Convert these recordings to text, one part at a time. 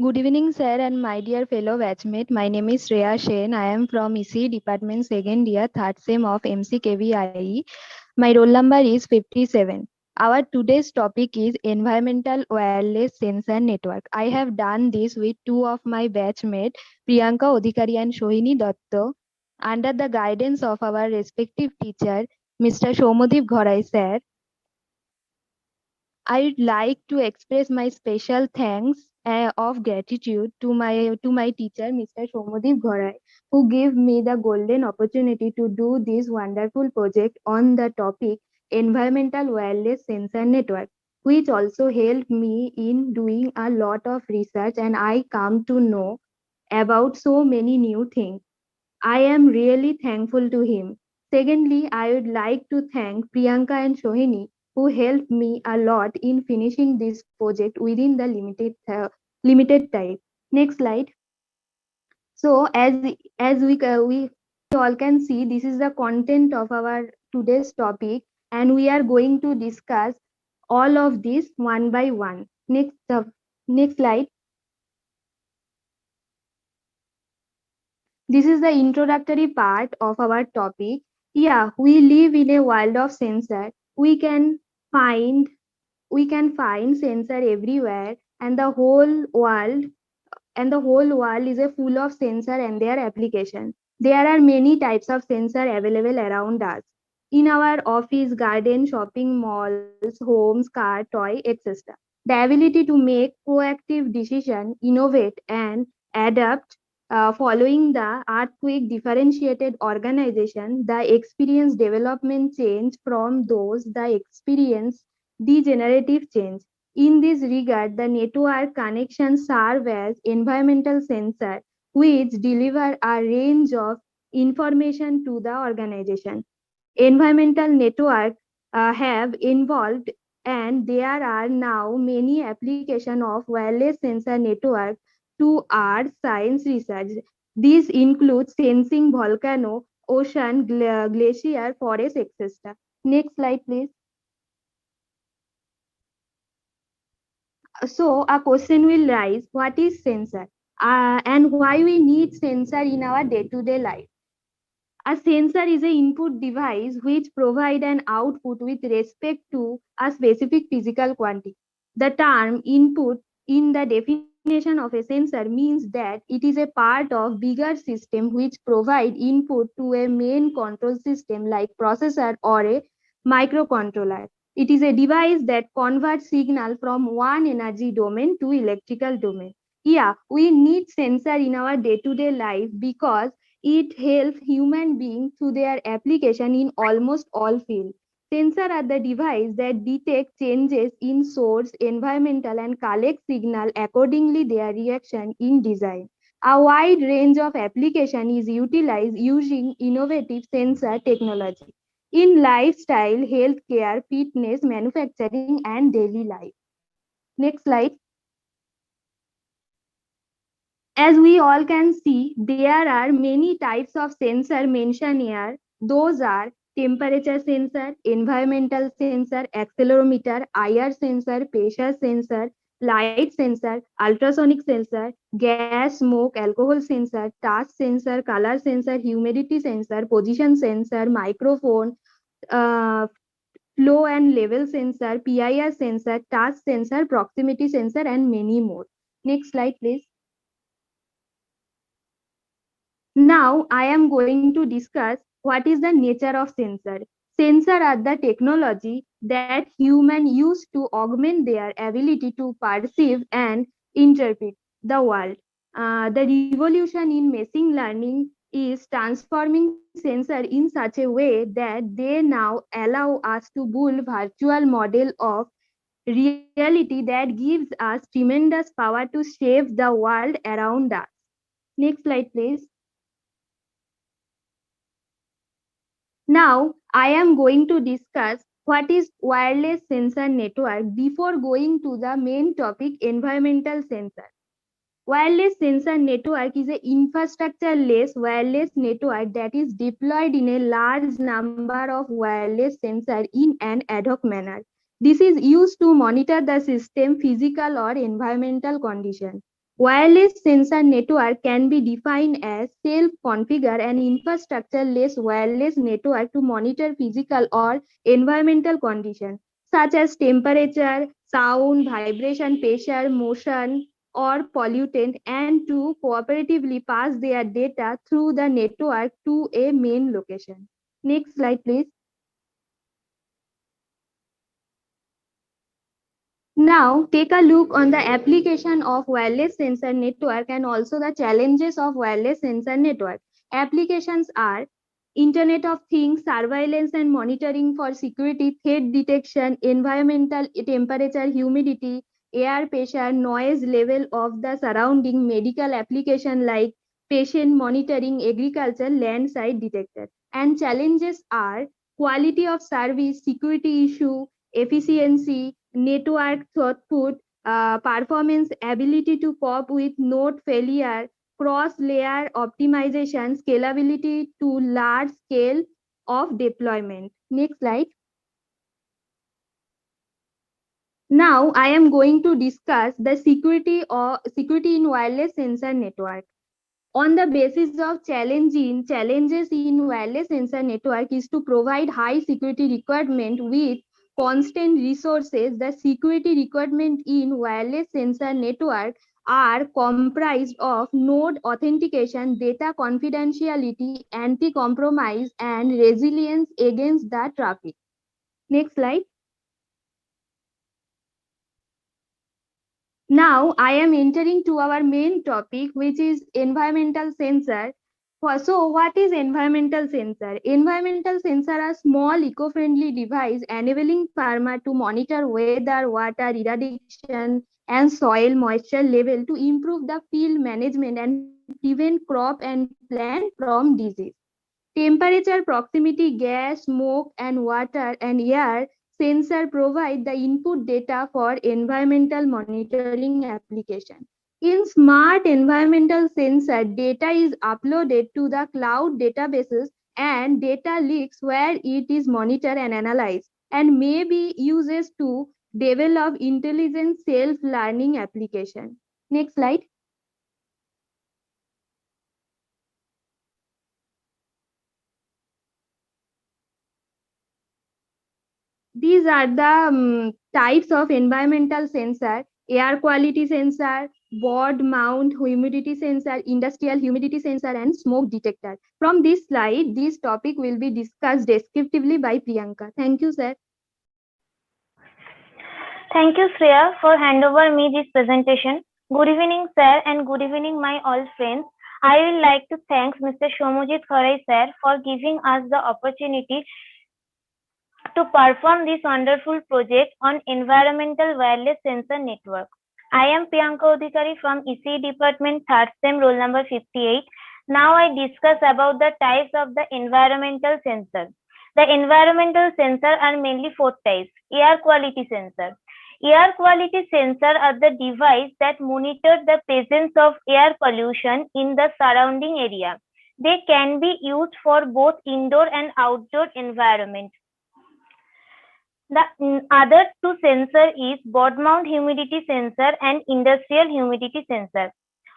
Good evening, sir, and my dear fellow batchmate. My name is Shreya Sen. I am from EC Department, second year, third sem of MCKVIE. My roll number is 57. Our today's topic is Environmental Wireless Sensor Network. I have done this with two of my batchmates, Priyanka Odhikari and Shohini Dotto, under the guidance of our respective teacher, Mr. Shomadip Ghorai, sir. I'd like to express my special thanks of gratitude to my teacher, Mr. Shomadip Ghorai, who gave me the golden opportunity to do this wonderful project on the topic Environmental Wireless Sensor Network, which also helped me in doing a lot of research and I come to know about so many new things. I am really thankful to him. Secondly, I would like to thank Priyanka and Shohini who helped me a lot in finishing this project within the limited time. Next slide. So as we all can see, this is the content of our today's topic, and we are going to discuss all of this one by one. Next slide. This is the introductory part of our topic. Yeah, we live in a world of sensor. Find we can find sensor everywhere, and the whole world is a full of sensor and their application. There are many types of sensor available around us in our office, garden, shopping malls, homes, car, toy, etc. The ability to make proactive decision, innovate, and adapt following the earthquake differentiated organization, the experience development change from those the experience degenerative change. In this regard, the network connections serve as environmental sensor which deliver a range of information to the organization. Environmental networks have evolved and there are now many applications of wireless sensor network to earth science research. This includes sensing volcano, ocean, glacier, forest, etc. Next slide, please. So a question will rise, what is sensor? And why we need sensor in our day-to-day life? A sensor is an input device which provide an output with respect to a specific physical quantity. The term input in the definition of a sensor means that it is a part of bigger system which provide input to a main control system like processor or a microcontroller. It is a device that converts signal from one energy domain to electrical domain. Yeah, we need sensor in our day-to-day life because it helps human beings through their application in almost all fields. Sensors are the device that detect changes in source, environmental, and collect signal accordingly their reaction in design. A wide range of application is utilized using innovative sensor technology in lifestyle, healthcare, fitness, manufacturing, and daily life. Next slide. As we all can see, there are many types of sensor mentioned here. Those are temperature sensor, environmental sensor, accelerometer, IR sensor, pressure sensor, light sensor, ultrasonic sensor, gas, smoke, alcohol sensor, touch sensor, color sensor, humidity sensor, position sensor, microphone, uh, flow and level sensor, PIR sensor, touch sensor, proximity sensor, and many more. Next slide, please. Now I am going to discuss what is the nature of sensor. Sensor are the technology that humans use to augment their ability to perceive and interpret the world. The revolution in machine learning is transforming sensor in such a way that they now allow us to build virtual model of reality that gives us tremendous power to shape the world around us. Next slide, please. Now, I am going to discuss what is wireless sensor network before going to the main topic environmental sensor. Wireless sensor network is an infrastructure-less wireless network that is deployed in a large number of wireless sensors in an ad hoc manner. This is used to monitor the system physical or environmental condition. Wireless sensor network can be defined as self-configure and infrastructure-less wireless network to monitor physical or environmental conditions such as temperature, sound, vibration, pressure, motion, or pollutant, and to cooperatively pass their data through the network to a main location. Next slide, please. Now, take a look on the application of wireless sensor network and also the challenges of wireless sensor network. Applications are Internet of Things, surveillance and monitoring for security, threat detection, environmental temperature, humidity, air pressure, noise level of the surrounding, medical application like patient monitoring, agriculture, land site detector. And challenges are quality of service, security issue, efficiency, network throughput, performance, ability to cope with node failure, cross-layer optimization, scalability to large scale of deployment. Next slide. Now I am going to discuss the security in wireless sensor network. On the basis of challenges in wireless sensor network is to provide high security requirement with constant resources. The security requirement in wireless sensor network are comprised of node authentication, data confidentiality, anti-compromise, and resilience against the traffic. Next slide. Now I am entering to our main topic, which is environmental sensor. So what is environmental sensor? Environmental sensor are small eco-friendly device enabling farmer to monitor weather, water, irrigation, and soil moisture level to improve the field management and prevent crop and plant from disease. Temperature, proximity, gas, smoke, and water and air sensor provide the input data for environmental monitoring application. In smart environmental sensor, data is uploaded to the cloud databases and data leaks where it is monitored and analyzed and may be used to develop intelligent self-learning application. Next slide. These are the types of environmental sensor: air quality sensor, board mount humidity sensor, industrial humidity sensor, and smoke detector. From this slide, this topic will be discussed descriptively by Priyanka. Thank you, sir. Thank you, Shreya, for hand over me this presentation. Good evening, sir, and good evening, my all friends. I would like to thank Mr. Shomujit Kharai, sir, for giving us the opportunity to perform this wonderful project on environmental wireless sensor network. I am Priyanka Odhikari from ECE department, third sem, roll number 58. Now I discuss about the types of the environmental sensor. The environmental sensor are mainly four types. Air quality sensor. Air quality sensor are the device that monitor the presence of air pollution in the surrounding area. They can be used for both indoor and outdoor environment. The other two sensor is board mount humidity sensor and industrial humidity sensor.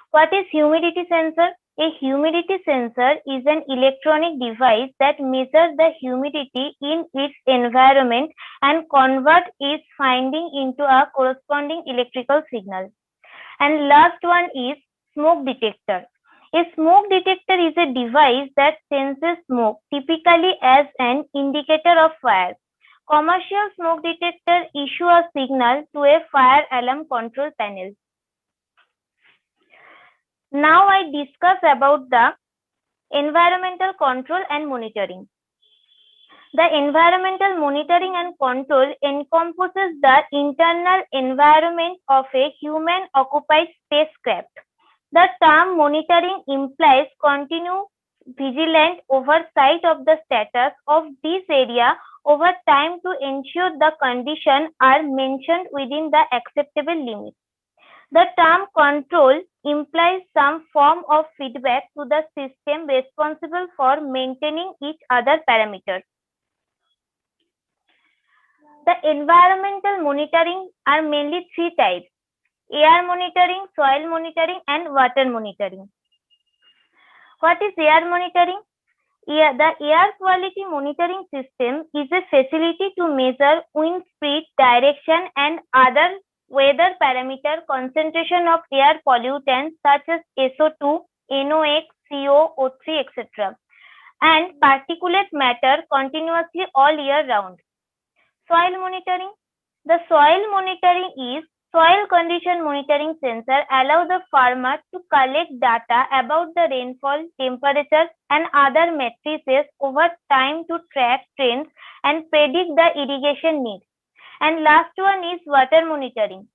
What is humidity sensor? A humidity sensor is an electronic device that measures the humidity in its environment and converts its finding into a corresponding electrical signal. And last one is smoke detector. A smoke detector is a device that senses smoke, typically as an indicator of fire. Commercial smoke detector issue a signal to a fire alarm control panel. Now I discuss about the environmental control and monitoring. The environmental monitoring and control encompasses the internal environment of a human-occupied spacecraft. The term monitoring implies continued vigilant oversight of the status of this area over time to ensure the conditions are mentioned within the acceptable limits. The term control implies some form of feedback to the system responsible for maintaining each other parameters. The environmental monitoring are mainly three types. air monitoring, soil monitoring, and water monitoring. What is air monitoring? The air quality monitoring system is a facility to measure wind speed, direction, and other weather parameter concentration of air pollutants such as SO2, NOx, CO, O3, etc. and particulate matter continuously all year round. Soil monitoring. The soil monitoring is soil condition monitoring sensor allow the farmer to collect data about the rainfall, temperature, and other matrices over time to track trends and predict the irrigation needs. And last one is water monitoring.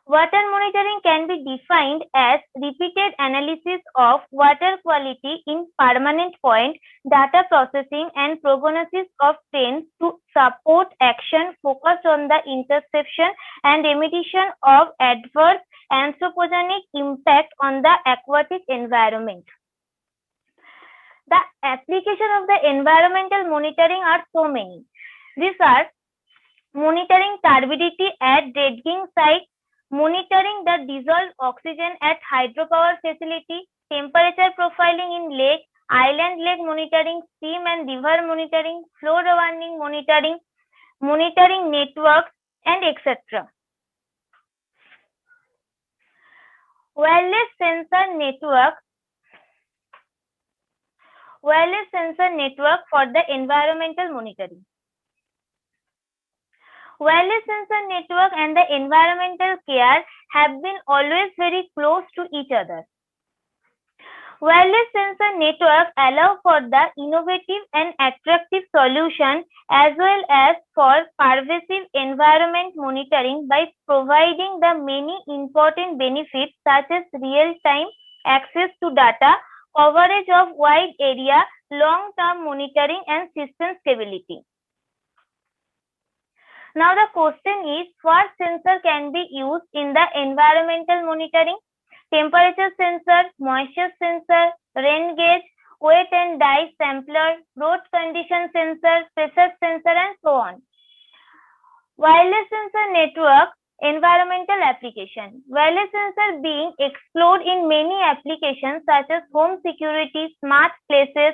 Water monitoring can be defined as repeated analysis of water quality in permanent point, data processing, and prognosis of trends to support action focused on the interception and remediation of adverse anthropogenic impact on the aquatic environment. The application of the environmental monitoring are so many. These are monitoring turbidity at dredging site, monitoring the dissolved oxygen at hydropower facility, temperature profiling in lake, island lake monitoring, stream and river monitoring, flood warning monitoring, monitoring networks, and etc. Wireless sensor network for the environmental monitoring. Wireless sensor network and the environmental care have been always very close to each other. Wireless sensor network allow for the innovative and attractive solution as well as for pervasive environment monitoring by providing the many important benefits such as real-time access to data, coverage of wide area, long-term monitoring, and system stability. Now the question is, what sensor can be used in the environmental monitoring? Temperature sensor, moisture sensor, rain gauge, wet and dye sampler, road condition sensor, pressure sensor, and so on. Wireless sensor network environmental application. Wireless sensor being explored in many applications such as home security, smart places,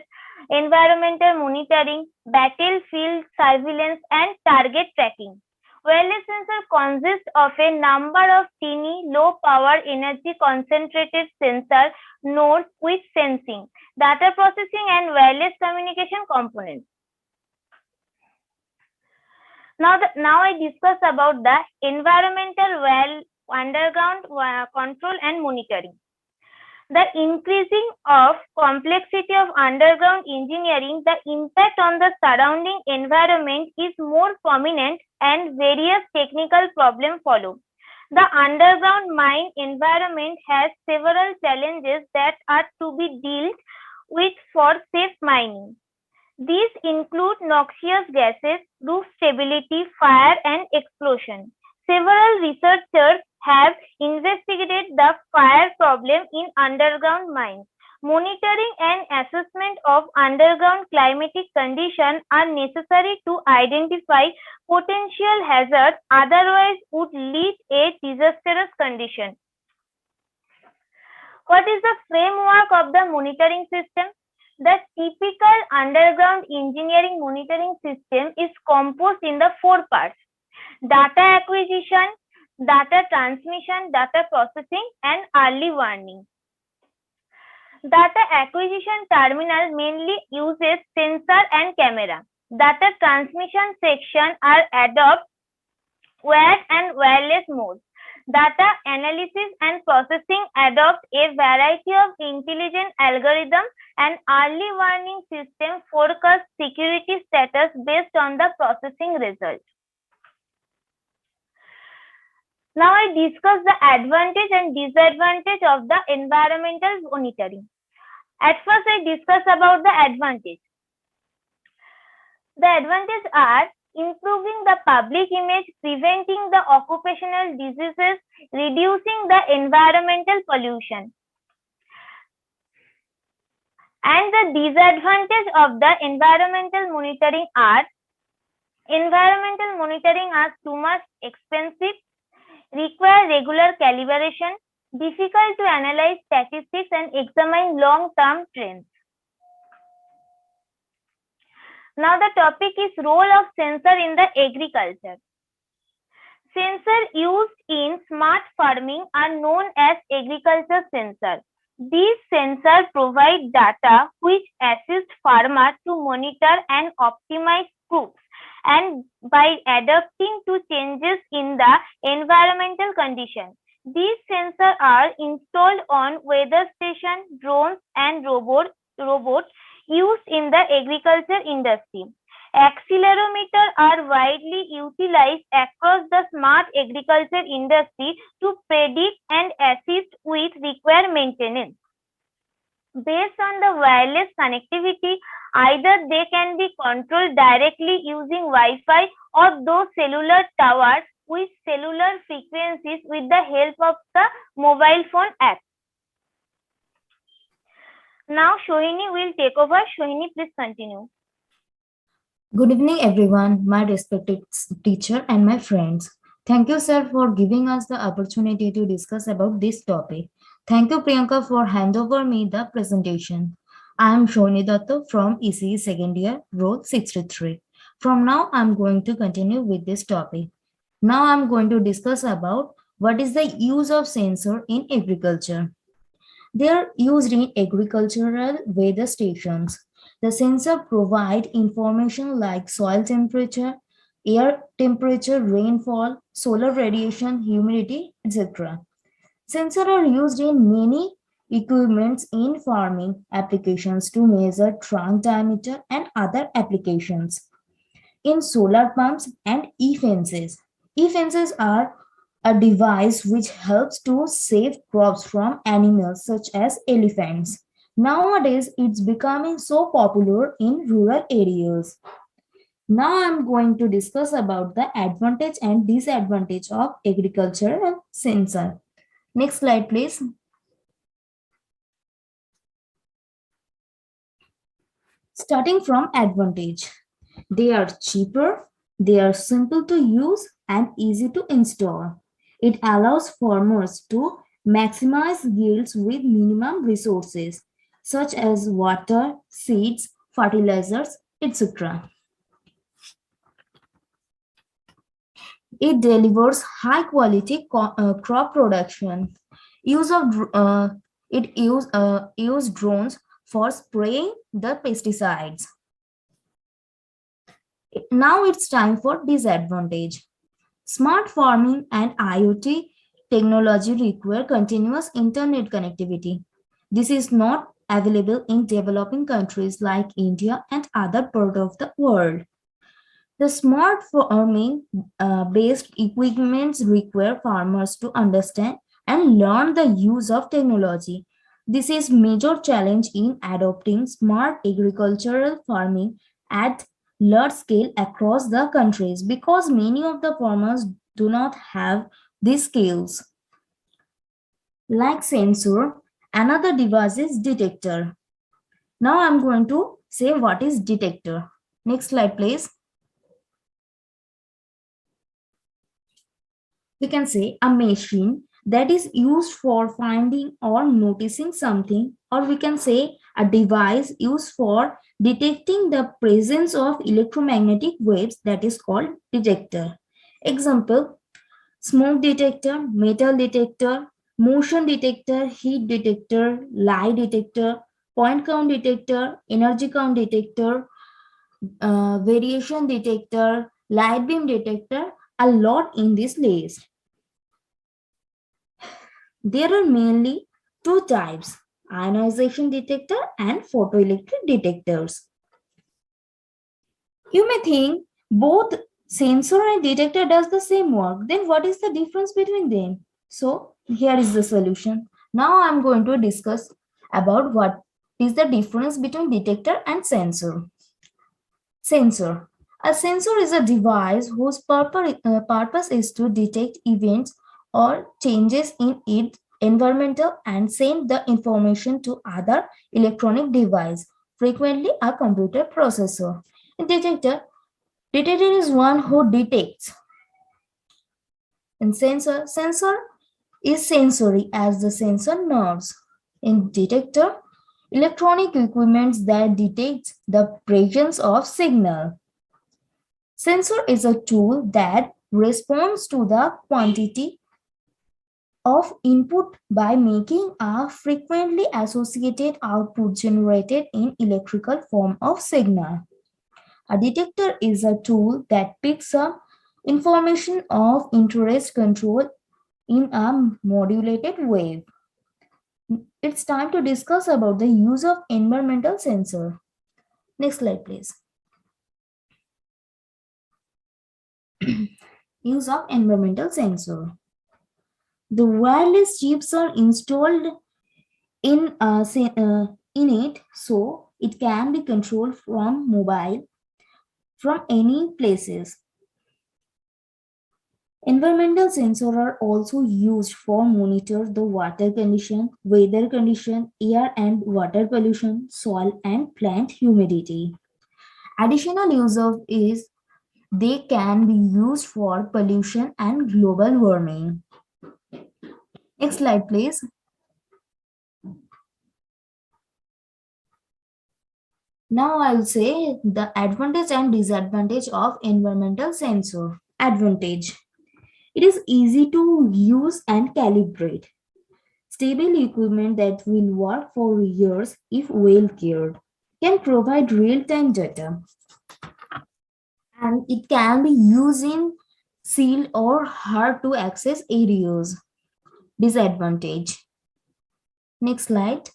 environmental monitoring, battlefield surveillance, and target tracking. Wireless sensor consists of a number of teeny, low power, energy concentrated sensor nodes with sensing, data processing, and wireless communication components. Now I discuss about the environmental well underground control and monitoring. The increasing of complexity of underground engineering, the impact on the surrounding environment is more prominent and various technical problems follow. The underground mine environment has several challenges that are to be dealt with for safe mining. These include noxious gases, roof stability, fire, and explosion. Several researchers have investigated the fire problem in underground mines. Monitoring and assessment of underground climatic conditions are necessary to identify potential hazards, otherwise would lead a disastrous condition. What is the framework of the monitoring system? The typical underground engineering monitoring system is composed in the 4 parts: data acquisition, data transmission, data processing, and early warning. Data acquisition terminal mainly uses sensor and camera. Data transmission section are adopt wired and wireless modes. Data analysis and processing adopt a variety of intelligent algorithms, and early warning system forecast security status based on the processing result. Now I discuss the advantage and disadvantage of the environmental monitoring. At first I discuss about the advantage. The advantages are improving the public image, preventing the occupational diseases, reducing the environmental pollution. And the disadvantage of the environmental monitoring are: environmental monitoring are too much expensive, require regular calibration, difficult to analyze statistics and examine long-term trends. Now the topic is role of sensor in the agriculture. Sensors used in smart farming are known as agriculture sensors. These sensors provide data which assist farmers to monitor and optimize crops and by adapting to changes in the environmental conditions. These sensors are installed on weather stations, drones, and robots used in the agriculture industry. Accelerometers are widely utilized across the smart agriculture industry to predict and assist with required maintenance. Based on the wireless connectivity, either they can be controlled directly using Wi-Fi or those cellular towers with cellular frequencies with the help of the mobile phone app. Now Shohini will take over. Shohini, please continue. Good evening, everyone, my respected teacher and my friends. Thank you, sir, for giving us the opportunity to discuss about this topic. Thank you, Priyanka, for hand over me the presentation. I am Shoni Datta from ECE second year, row 63. From now, I'm going to continue with this topic. Now, I'm going to discuss about what is the use of sensor in agriculture. They are used in agricultural weather stations. The sensor provide information like soil temperature, air temperature, rainfall, solar radiation, humidity, etc. Sensors are used in many equipments in farming applications to measure trunk diameter and other applications. In solar pumps and e-fences. E-fences are a device which helps to save crops from animals such as elephants. Nowadays, it's becoming so popular in rural areas. Now I'm going to discuss about the advantage and disadvantage of agricultural sensor. Next slide, please. Starting from advantage, they are cheaper, they are simple to use and easy to install. It allows farmers to maximize yields with minimum resources such as water, seeds, fertilizers, etc. It delivers high quality crop production. Use drones for spraying the pesticides. Now it's time for disadvantage. Smart farming and IoT technology require continuous internet connectivity. This is not available in developing countries like India and other parts of the world. The smart farming based equipments require farmers to understand and learn the use of technology. This is major challenge in adopting smart agricultural farming at large scale across the countries because many of the farmers do not have these skills. Like sensor, another device is detector. Now I'm going to say what is detector. Next slide, please. We can say a machine that is used for finding or noticing something, or we can say a device used for detecting the presence of electromagnetic waves, that is called detector. Example, smoke detector, metal detector, motion detector, heat detector, light detector, point count detector, energy count detector, variation detector, light beam detector, a lot in this list. There are mainly two types, ionization detector and photoelectric detectors. You may think both sensor and detector does the same work. Then what is the difference between them? So here is the solution. Now I'm going to discuss about what is the difference between detector and sensor. Sensor. A sensor is a device whose purpose is to detect events or changes in its environmental and send the information to other electronic device, frequently a computer processor. A detector is one who detects. And sensor is sensory as the sensor nerves. In detector, electronic equipment that detects the presence of signal. Sensor is a tool that responds to the quantity of input by making a frequently associated output generated in electrical form of signal. A detector is a tool that picks up information of interest control in a modulated wave. It's time to discuss about the use of environmental sensor. Next slide, please. Use of environmental sensor. The wireless chips are installed in it so it can be controlled from mobile from any places. Environmental sensors are also used for monitor the water condition, weather condition, air and water pollution, soil and plant humidity. Additional use of is they can be used for pollution and global warming. Next slide, please. Now I'll say the advantage and disadvantage of environmental sensor. Advantage. It is easy to use and calibrate. Stable equipment that will work for years if well cared. Can provide real-time data. And it can be used in sealed or hard to access areas. Disadvantage. Next slide.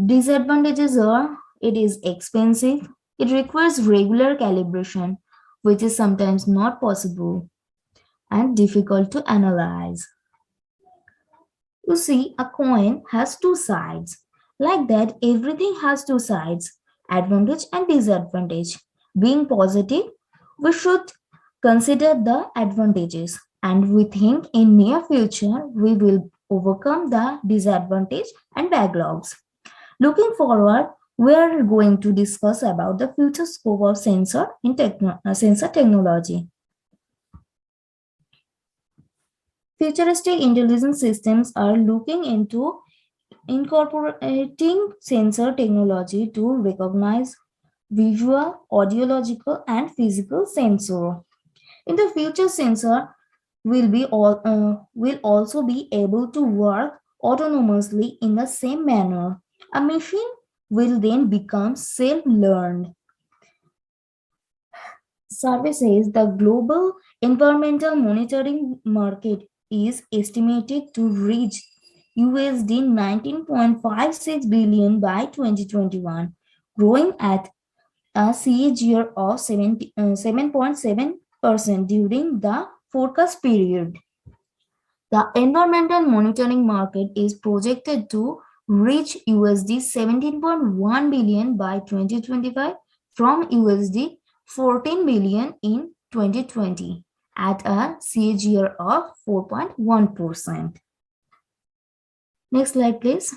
Disadvantages are it is expensive, it requires regular calibration, which is sometimes not possible, and difficult to analyze. You see, a coin has two sides. Like that, everything has two sides, advantage and disadvantage. Being positive, we should consider the advantages, and we think in near future we will overcome the disadvantage and backlogs. Looking forward, we are going to discuss about the future scope of sensor in sensor technology. Futuristic intelligence systems are looking into incorporating sensor technology to recognize visual, audiological, and physical sensor. In the future, sensor will also be able to work autonomously in the same manner. A machine will then become self-learned. Survey says the global environmental monitoring market is estimated to reach USD 19.56 billion by 2021, growing at a CAGR of 7.7% during the forecast period. The environmental monitoring market is projected to reach USD 17.1 billion by 2025 from USD 14 billion in 2020 at a CAGR of 4.1%. Next slide, please.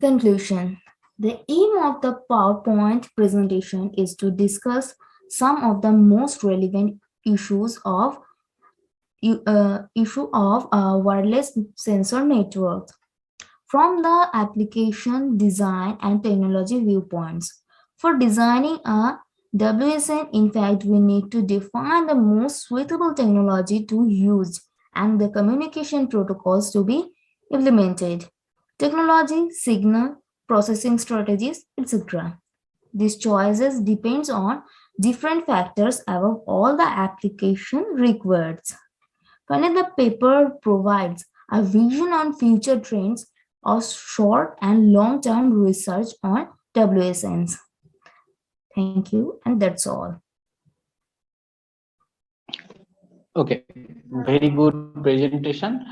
Conclusion. The aim of the PowerPoint presentation is to discuss some of the most relevant issues of wireless sensor networks from the application, design, and technology viewpoints. For designing a WSN, in fact, we need to define the most suitable technology to use and the communication protocols to be implemented. Technology, signal, processing strategies, etc. These choices depends on different factors above all the application requires. Finally, the paper provides a vision on future trends of short and long-term research on WSNs. Thank you, and that's all. Okay, very good presentation.